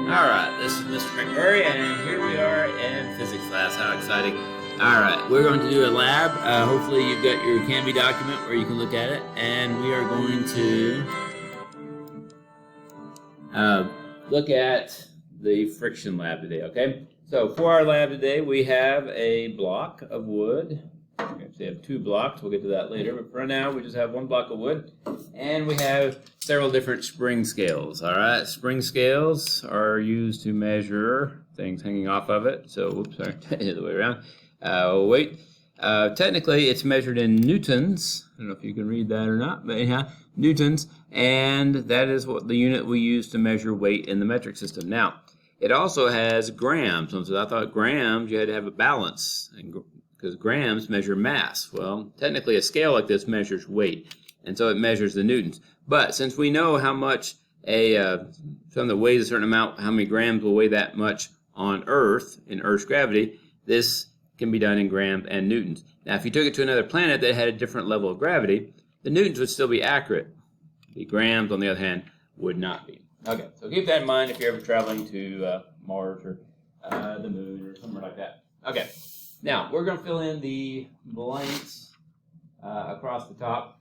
Alright, this is Mr. McMurray, and here we are in physics class. How exciting. Alright, we're going to do a lab. Hopefully you've got your Canvas document where you can look at it, and we are going to look at the friction lab today, okay? So for our lab today, we have a block of wood. We actually have two blocks. We'll get to that later, but for now, we just have one block of wood, and we have several different spring scales. All right, spring scales are used to measure things hanging off of it. So, whoops, sorry, the other way around. Technically, it's measured in newtons. I don't know if you can read that or not, but yeah, newtons, and that is what the unit we use to measure weight in the metric system. Now, it also has grams. So I thought grams you had to have a balance, because grams measure mass. Well, technically, a scale like this measures weight, and so it measures the newtons. But since we know how much something that weighs a certain amount, how many grams will weigh that much on Earth, in Earth's gravity, this can be done in grams and newtons. Now, if you took it to another planet that had a different level of gravity, the newtons would still be accurate. The grams, on the other hand, would not be. Okay, so keep that in mind if you're ever traveling to Mars or the Moon or somewhere like that. Okay, now we're going to fill in the blanks across the top.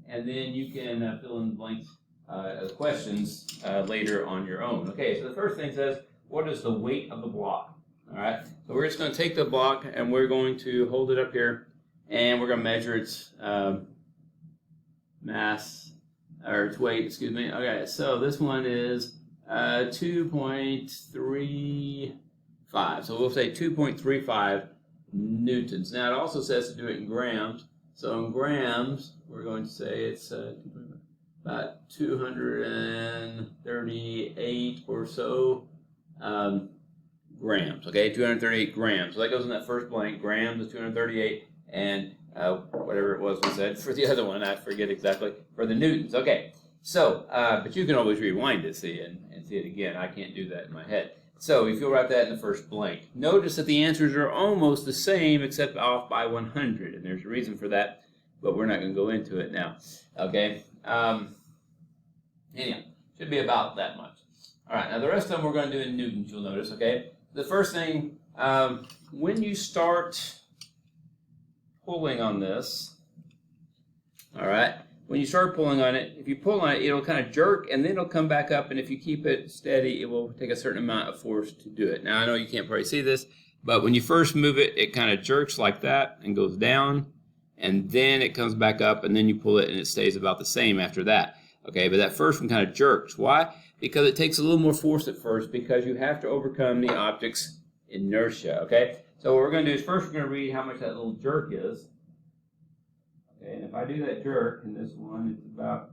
And then you can fill in the blanks as questions later on your own. Okay, so the first thing says, what is the weight of the block? All right, so we're just going to take the block and we're going to hold it up here, and we're going to measure its mass, or its weight, excuse me. Okay, so this one is 2.35. So we'll say 2.35 newtons. Now it also says to do it in grams. So in grams, we're going to say it's about 238 or so grams. Okay, 238 grams. So that goes in that first blank. Grams is 238, and whatever it was we said for the other one, I forget exactly, for the newtons. Okay, so, but you can always rewind it, see, and see it again. I can't do that in my head. So if you'll write that in the first blank. Notice that the answers are almost the same except off by 100, and there's a reason for that, but we're not going to go into it now. Okay? Anyhow, should be about that much. All right, now the rest of them we're going to do in newtons, you'll notice, okay? The first thing, when you start pulling on this, all right, when you start pulling on it, if you pull on it, it'll kind of jerk, and then it'll come back up, and if you keep it steady, it will take a certain amount of force to do it. Now, I know you can't probably see this, but when you first move it, it kind of jerks like that and goes down, and then it comes back up, and then you pull it, and it stays about the same after that. Okay, but that first one kind of jerks. Why? Because it takes a little more force at first, because you have to overcome the object's inertia, okay? So what we're going to do is first we're going to read how much that little jerk is. Okay, and if I do that jerk in this one, it's about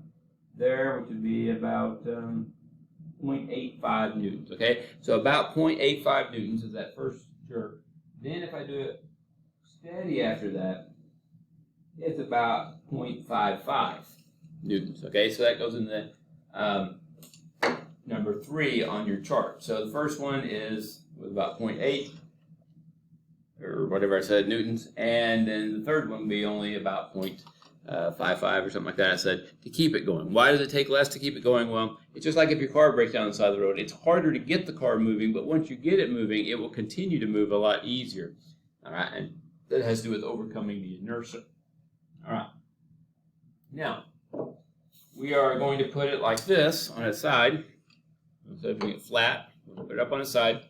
there, which would be about 0.85 newtons, okay? So about 0.85 newtons is that first jerk. Then if I do it steady after that, it's about 0.55 newtons, okay? So that goes in the number 3 on your chart. So the first one is with about 0.8, or whatever I said, newtons, and then the third one would be only about 0.55 or something like that. I said to keep it going. Why does it take less to keep it going? Well, it's just like if your car breaks down on the side of the road. It's harder to get the car moving, but once you get it moving, it will continue to move a lot easier. All right, and that has to do with overcoming the inertia. All right. Now, we are going to put it like this on its side. Instead of doing it flat, we'll put it up on its side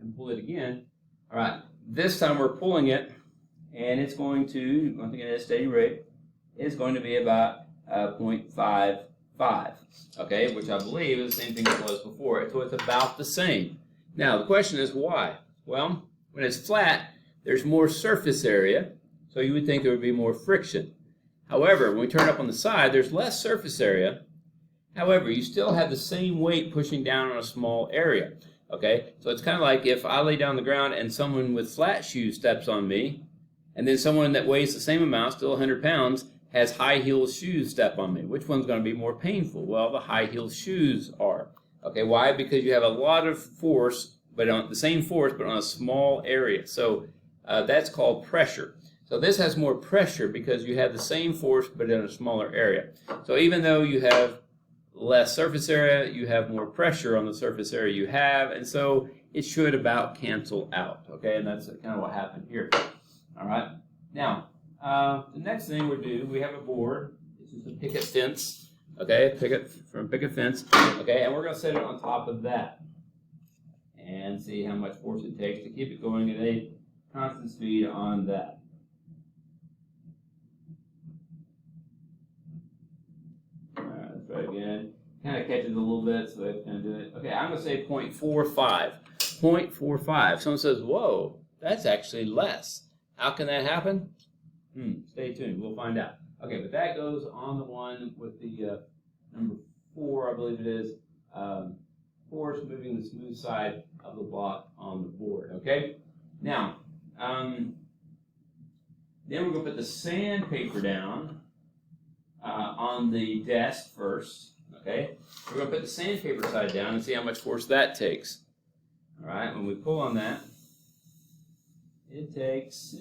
and pull it again. All right, this time we're pulling it, and it's going to, I think at a steady rate, it's going to be about 0.55, okay, which I believe is the same thing it was before. So it's about the same. Now, the question is why? Well, when it's flat, there's more surface area, so you would think there would be more friction. However, when we turn it up on the side, there's less surface area. However, you still have the same weight pushing down on a small area. Okay, so it's kind of like if I lay down on the ground and someone with flat shoes steps on me, and then someone that weighs the same amount, still 100 pounds, has high heel shoes step on me. Which one's going to be more painful? Well, the high heel shoes are. Okay, why? Because you have a lot of force, but on the same force, but on a small area. So that's called pressure. So this has more pressure because you have the same force, but in a smaller area. So even though you have less surface area, you have more pressure on the surface area you have, and so it should about cancel out, okay? And that's kind of what happened here. All right. Now, the next thing we have a board. This is a picket fence, okay? Picket fence, okay? And we're going to set it on top of that and see how much force it takes to keep it going at a constant speed on that. All right, let's try again. Kind of catches a little bit, so that's going to do it. Okay, I'm going to say 0.45. 0.45. Someone says, whoa, that's actually less. How can that happen? Stay tuned. We'll find out. Okay, but that goes on the one with the number 4, I believe it is. Force moving the smooth side of the block on the board. Okay? Now, then we're going to put the sandpaper down on the desk first. Okay? We're going to put the sandpaper side down and see how much force that takes. All right? When we pull on that, it takes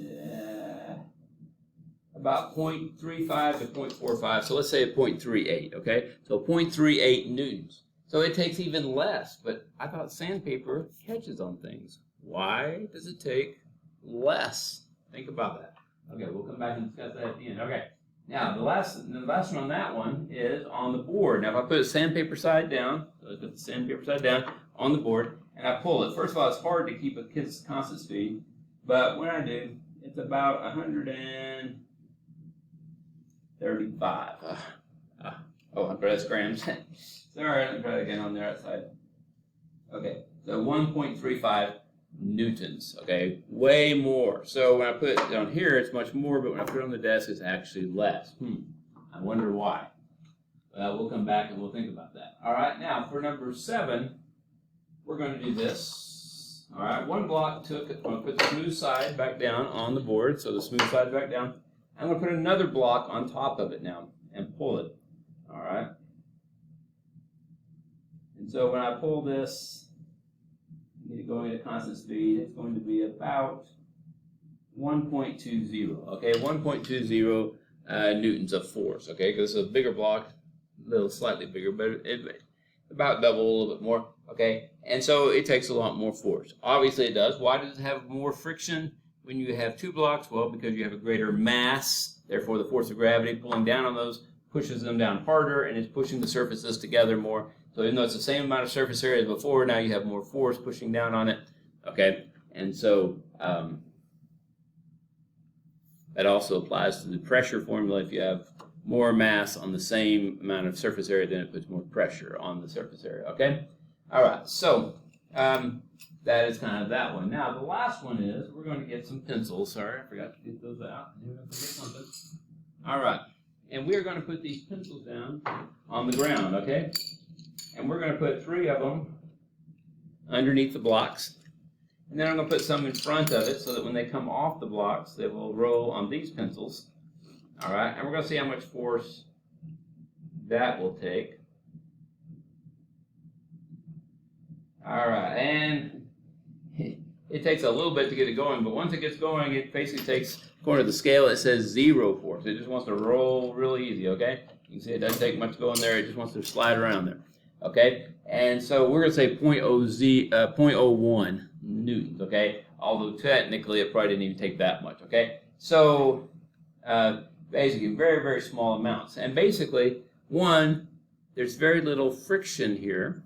about 0.35 to 0.45. So let's say 0.38. Okay? So 0.38 newtons. So it takes even less, but I thought sandpaper catches on things. Why does it take less? Think about that. Okay, we'll come back and discuss that at the end. Okay, now the last one on that one is on the board. Now if I put the sandpaper side down, so I put the sandpaper side down on the board, and I pull it. First of all, it's hard to keep a constant speed, but when I do, it's about 135. That's grams. Sorry, let me try it again on the other side. Okay, so 1.35 newtons, okay, way more. So when I put it down here, it's much more, but when I put it on the desk, it's actually less. I wonder why. We'll come back and we'll think about that. All right, now for number 7, we're going to do this. All right, one block I'm going to put the smooth side back down on the board, so the smooth side back down. I'm going to put another block on top of it now and pull it. All right. And so when I pull this, get it going at a constant speed, it's going to be about 1.20, okay? 1.20 newtons of force, okay? Because it's a bigger block, a little slightly bigger, but it about double, a little bit more, okay? And so it takes a lot more force. Obviously it does. Why does it have more friction when you have 2 blocks? Well, because you have a greater mass, therefore the force of gravity pulling down on those pushes them down harder, and it's pushing the surfaces together more. So even though it's the same amount of surface area as before, now you have more force pushing down on it, okay? And so that also applies to the pressure formula. If you have more mass on the same amount of surface area, then it puts more pressure on the surface area, okay? All right, so that is kind of that one. Now, the last one is, we're going to get some pencils. Sorry, I forgot to get those out. All right, and we're going to put these pencils down on the ground, okay? And we're going to put 3 of them underneath the blocks. And then I'm going to put some in front of it so that when they come off the blocks, they will roll on these pencils. All right, and we're going to see how much force that will take. All right, and it takes a little bit to get it going, but once it gets going, it basically takes, according to the scale, it says 0 force. It just wants to roll really easy, okay? You can see it doesn't take much to go in there. It just wants to slide around there. Okay, and so we're going to say 0.01 newtons, okay? Although technically it probably didn't even take that much, okay? So basically very, very small amounts. And basically, one, there's very little friction here,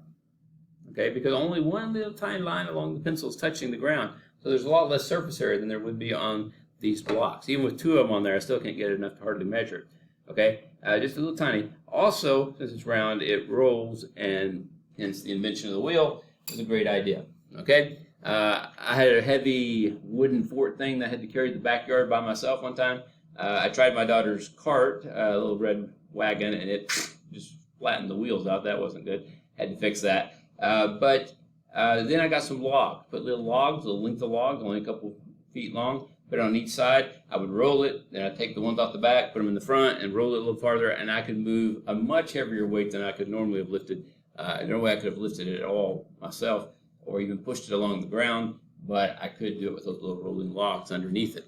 okay? Because only one little tiny line along the pencil is touching the ground. So there's a lot less surface area than there would be on these blocks. Even with 2 of them on there, I still can't get enough to hardly measure it. Okay, just a little tiny. Also, since it's round, it rolls, and hence the invention of the wheel was a great idea. Okay, I had a heavy wooden fort thing that I had to carry to the backyard by myself one time. I tried my daughter's cart, a little red wagon, and it just flattened the wheels out. That wasn't good. Had to fix that. But then I got some logs. Put little logs, the length of logs, only a couple feet long. Put it on each side. I would roll it, then I'd take the ones off the back, put them in the front, and roll it a little farther, and I could move a much heavier weight than I could normally have lifted. No way I could have lifted it at all myself, or even pushed it along the ground, but I could do it with those little rolling logs underneath it.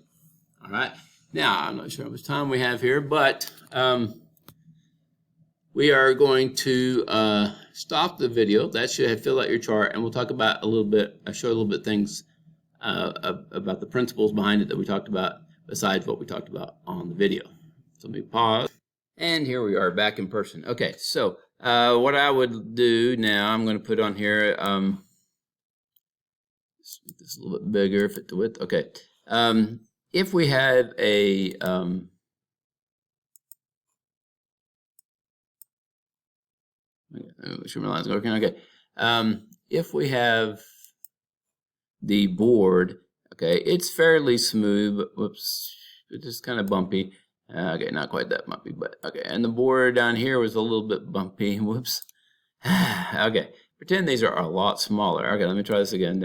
All right. Now, I'm not sure how much time we have here, but we are going to stop the video. That should have filled out your chart, and we'll talk about a little bit, show a little bit things about the principles behind it that we talked about besides what we talked about on the video. So let me pause. And here we are back in person. Okay, so what I would do now, I'm going to put on here, make this a little bit bigger, fit the width. Okay, if we had a sure my lines are working. Okay, if we have the board, okay, it's fairly smooth, but whoops, it's just kind of bumpy. Okay, not quite that bumpy, but okay. And the board down here was a little bit bumpy. Whoops. Okay, pretend these are a lot smaller. Okay, let me try this again.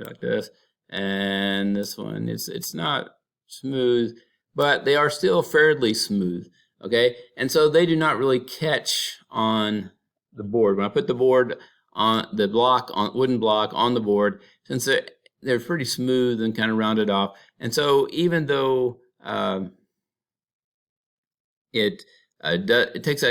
Like this. And this one, it's not smooth, but they are still fairly smooth. Okay, and so they do not really catch on the board. When I put the board on the block, on wooden block on the board, since they're pretty smooth and kind of rounded off, and so even though it takes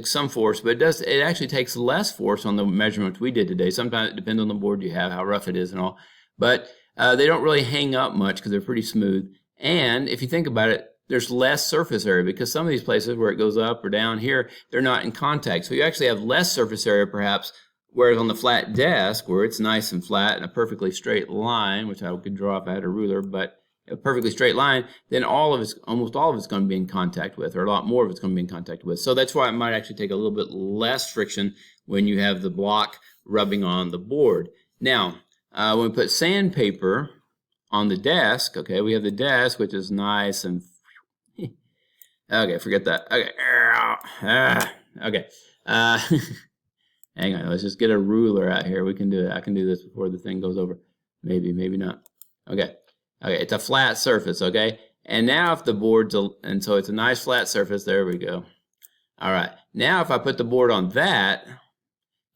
some force, but it actually takes less force on the measurements we did today. Sometimes it depends on the board you have, how rough it is and all, but they don't really hang up much because they're pretty smooth. And if you think about it, there's less surface area because some of these places where it goes up or down here, they're not in contact. So you actually have less surface area perhaps, whereas on the flat desk where it's nice and flat and a perfectly straight line, which I could draw if I had a ruler, but a perfectly straight line, then almost all of it's going to be in contact with, or a lot more of it's going to be in contact with. So that's why it might actually take a little bit less friction when you have the block rubbing on the board. Now, when we put sandpaper on the desk, okay, we have the desk, which is nice and okay, forget that. Okay. Okay. Hang on. Let's just get a ruler out here. We can do it. I can do this before the thing goes over. Maybe, maybe not. Okay. Okay. It's a flat surface. Okay. And now if the board's, and so it's a nice flat surface. There we go. All right. Now if I put the board on that,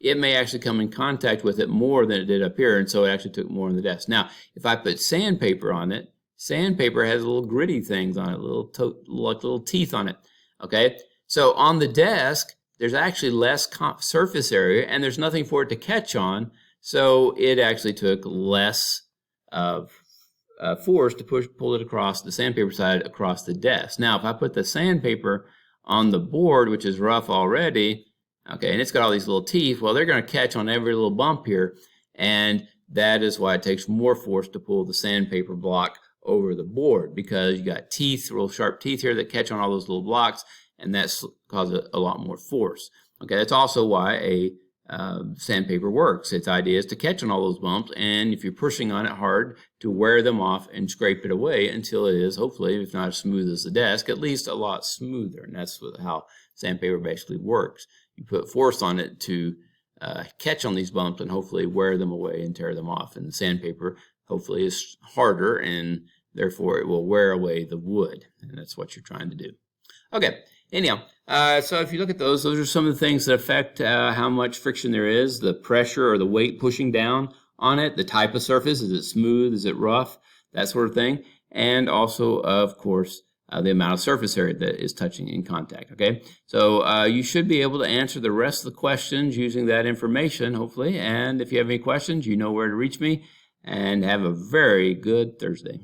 it may actually come in contact with it more than it did up here. And so it actually took more on the desk. Now, if I put sandpaper on it, sandpaper has little gritty things on it, like little teeth on it. Okay, so on the desk, there's actually less surface area, and there's nothing for it to catch on. So it actually took less force to pull it across the sandpaper side across the desk. Now, if I put the sandpaper on the board, which is rough already, okay, and it's got all these little teeth, well, they're going to catch on every little bump here, and that is why it takes more force to pull the sandpaper block over the board, because you got teeth, real sharp teeth here that catch on all those little blocks, and that causes a lot more force. Okay, that's also why a sandpaper works. Its idea is to catch on all those bumps, and if you're pushing on it hard, to wear them off and scrape it away until it is, hopefully, if not as smooth as the desk, at least a lot smoother. And that's how sandpaper basically works. You put force on it to catch on these bumps and hopefully wear them away and tear them off. And the sandpaper hopefully is harder, and therefore it will wear away the wood, and that's what you're trying to do. Okay, anyhow, so if you look at those are some of the things that affect how much friction there is, the pressure or the weight pushing down on it, the type of surface, is it smooth, is it rough, that sort of thing, and also, of course, the amount of surface area that is touching in contact. Okay, so you should be able to answer the rest of the questions using that information, hopefully, and if you have any questions, you know where to reach me, and have a very good Thursday.